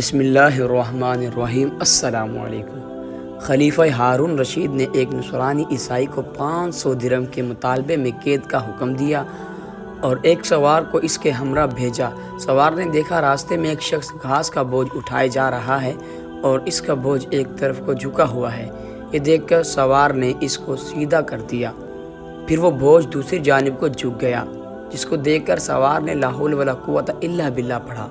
بسم اللہ الرحمن الرحیم۔ السلام علیکم۔ خلیفہ ہارون رشید نے ایک نصرانی عیسائی کو 500 درہم کے مطالبے میں قید کا حکم دیا اور ایک سوار کو اس کے ہمراہ بھیجا۔ سوار نے دیکھا راستے میں ایک شخص گھاس کا بوجھ اٹھائے جا رہا ہے اور اس کا بوجھ ایک طرف کو جھکا ہوا ہے۔ یہ دیکھ کر سوار نے اس کو سیدھا کر دیا، پھر وہ بوجھ دوسری جانب کو جھک گیا، جس کو دیکھ کر سوار نے لا حول ولا قوت الا باللہ پڑھا۔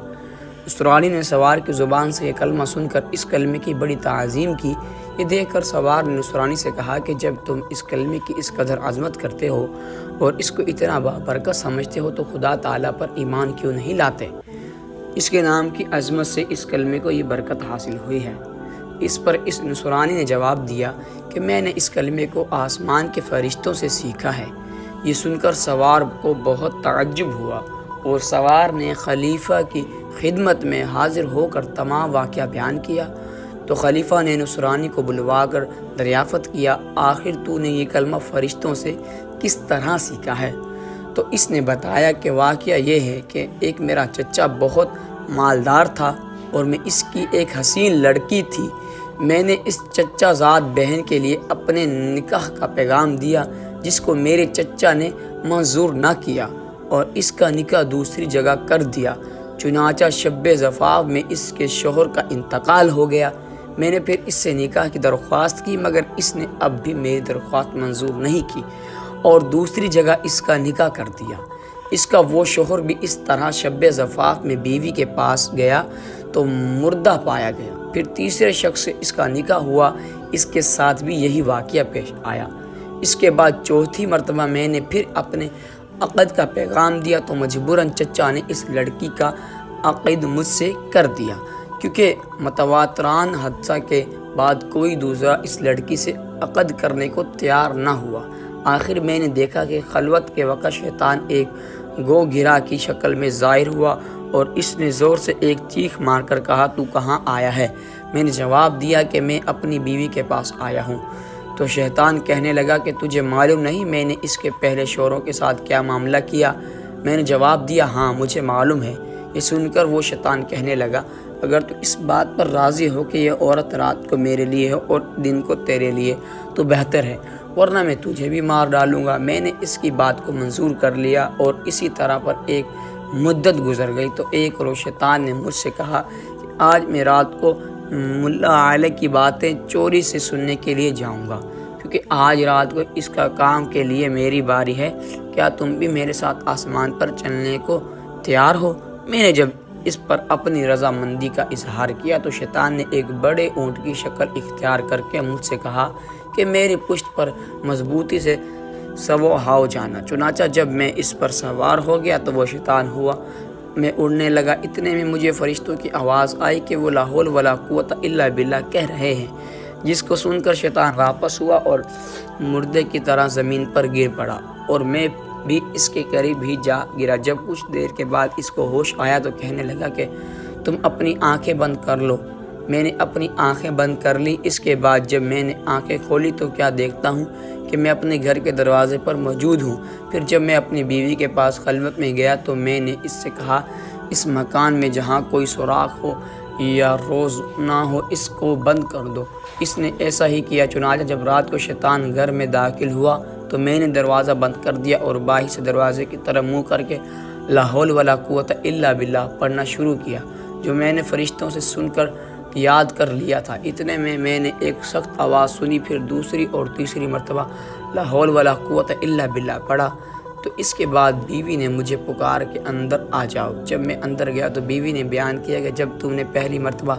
نصرانی نے سوار کی زبان سے یہ کلمہ سن کر اس کلمے کی بڑی تعظیم کی۔ یہ دیکھ کر سوار نے نصرانی سے کہا کہ جب تم اس کلمے کی اس قدر عظمت کرتے ہو اور اس کو اتنا بابرکت سمجھتے ہو تو خدا تعالیٰ پر ایمان کیوں نہیں لاتے؟ اس کے نام کی عظمت سے اس کلمے کو یہ برکت حاصل ہوئی ہے۔ اس پر اس نصرانی نے جواب دیا کہ میں نے اس کلمے کو آسمان کے فرشتوں سے سیکھا ہے۔ یہ سن کر سوار کو بہت تعجب ہوا اور سوار نے خلیفہ کی خدمت میں حاضر ہو کر تمام واقعہ بیان کیا۔ تو خلیفہ نے نصرانی کو بلوا کر دریافت کیا، آخر تو نے یہ کلمہ فرشتوں سے کس طرح سیکھا ہے؟ تو اس نے بتایا کہ واقعہ یہ ہے کہ ایک میرا چچا بہت مالدار تھا اور میں اس کی ایک حسین لڑکی تھی۔ میں نے اس چچا زاد بہن کے لیے اپنے نکاح کا پیغام دیا، جس کو میرے چچا نے منظور نہ کیا اور اس کا نکاح دوسری جگہ کر دیا۔ چنانچہ شب زفاف میں اس کے شوہر کا انتقال ہو گیا۔ میں نے پھر اس سے نکاح کی درخواست کی، مگر اس نے اب بھی میری درخواست منظور نہیں کی اور دوسری جگہ اس کا نکاح کر دیا۔ اس کا وہ شوہر بھی اس طرح شب زفاف میں بیوی کے پاس گیا تو مردہ پایا گیا۔ پھر تیسرے شخص سے اس کا نکاح ہوا، اس کے ساتھ بھی یہی واقعہ پیش آیا۔ اس کے بعد چوتھی مرتبہ میں نے پھر اپنے عقد کا پیغام دیا تو مجبوراً چچا نے اس لڑکی کا عقد مجھ سے کر دیا، کیونکہ متواتران حادثہ کے بعد کوئی دوسرا اس لڑکی سے عقد کرنے کو تیار نہ ہوا۔ آخر میں نے دیکھا کہ خلوت کے وقت شیطان ایک گو گرا کی شکل میں ظاہر ہوا اور اس نے زور سے ایک چیخ مار کر کہا، تو کہاں آیا ہے؟ میں نے جواب دیا کہ میں اپنی بیوی کے پاس آیا ہوں۔ تو شیطان کہنے لگا کہ تجھے معلوم نہیں میں نے اس کے پہلے شوہروں کے ساتھ کیا معاملہ کیا؟ میں نے جواب دیا، ہاں مجھے معلوم ہے۔ یہ سن کر وہ شیطان کہنے لگا، اگر تو اس بات پر راضی ہو کہ یہ عورت رات کو میرے لیے ہو اور دن کو تیرے لیے تو بہتر ہے، ورنہ میں تجھے بھی مار ڈالوں گا۔ میں نے اس کی بات کو منظور کر لیا اور اسی طرح پر ایک مدت گزر گئی تو ایک روز شیطان نے مجھ سے کہا کہ آج میں رات کو ملا علیہ کی باتیں چوری سے سننے کے لیے جاؤں گا، کیونکہ آج رات کو اس کا کام کے لیے میری باری ہے۔ کیا تم بھی میرے ساتھ آسمان پر چلنے کو تیار ہو؟ میں نے جب اس پر اپنی رضامندی کا اظہار کیا تو شیطان نے ایک بڑے اونٹ کی شکل اختیار کر کے مجھ سے کہا کہ میری پشت پر مضبوطی سے سوار جانا۔ چنانچہ جب میں اس پر سوار ہو گیا تو وہ شیطان ہوا میں اڑنے لگا۔ اتنے میں مجھے فرشتوں کی آواز آئی کہ وہ لا حول ولا قوت الا باللہ کہہ رہے ہیں، جس کو سن کر شیطان واپس ہوا اور مردے کی طرح زمین پر گر پڑا اور میں بھی اس کے قریب ہی جا گرا۔ جب کچھ دیر کے بعد اس کو ہوش آیا تو کہنے لگا کہ تم اپنی آنکھیں بند کر لو۔ میں نے اپنی آنکھیں بند کر لی۔ اس کے بعد جب میں نے آنکھیں کھولی تو کیا دیکھتا ہوں کہ میں اپنے گھر کے دروازے پر موجود ہوں۔ پھر جب میں اپنی بیوی کے پاس خلوت میں گیا تو میں نے اس سے کہا، اس مکان میں جہاں کوئی سوراخ ہو یا روز نہ ہو اس کو بند کر دو۔ اس نے ایسا ہی کیا۔ چنانچہ جب رات کو شیطان گھر میں داخل ہوا تو میں نے دروازہ بند کر دیا اور باہر سے دروازے کی طرف منہ کر کے لا حول ولا قوت الا باللہ پڑھنا شروع کیا، جو میں نے فرشتوں سے سن کر یاد کر لیا تھا۔ اتنے میں نے ایک سخت آواز سنی، پھر دوسری اور تیسری مرتبہ لا حول ولا قوت الا باللہ پڑھا۔ تو اس کے بعد بیوی نے مجھے پکار کے اندر آ جاؤ۔ جب میں اندر گیا تو بیوی نے بیان کیا کہ جب تم نے پہلی مرتبہ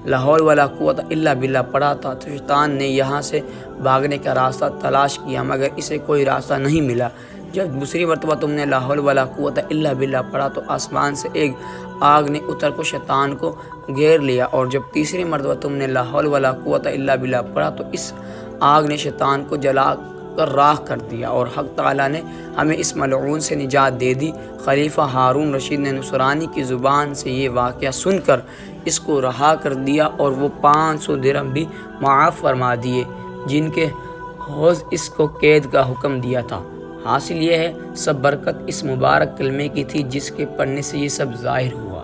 لا حول ولا قوت الا باللہ پڑھا تھا تو شیطان نے یہاں سے بھاگنے کا راستہ تلاش کیا، مگر اسے کوئی راستہ نہیں ملا۔ جب دوسری مرتبہ تم نے لا حول ولا قوت الا باللہ پڑھا تو آسمان سے ایک آگ نے اتر کو شیطان کو گھیر لیا، اور جب تیسری مرتبہ تم نے لا حول ولا قوت الا باللہ پڑھا تو اس آگ نے شیطان کو جلا کر راکھ کر دیا اور حق تعالیٰ نے ہمیں اس ملعون سے نجات دے دی۔ خلیفہ ہارون رشید نے نصرانی کی زبان سے یہ واقعہ سن کر اس کو رہا کر دیا اور وہ 500 درہم بھی معاف فرما دیے، جن کے عوض اس کو قید کا حکم دیا تھا۔ حاصل یہ ہے، سب برکت اس مبارک کلمے کی تھی جس کے پڑھنے سے یہ سب ظاہر ہوا۔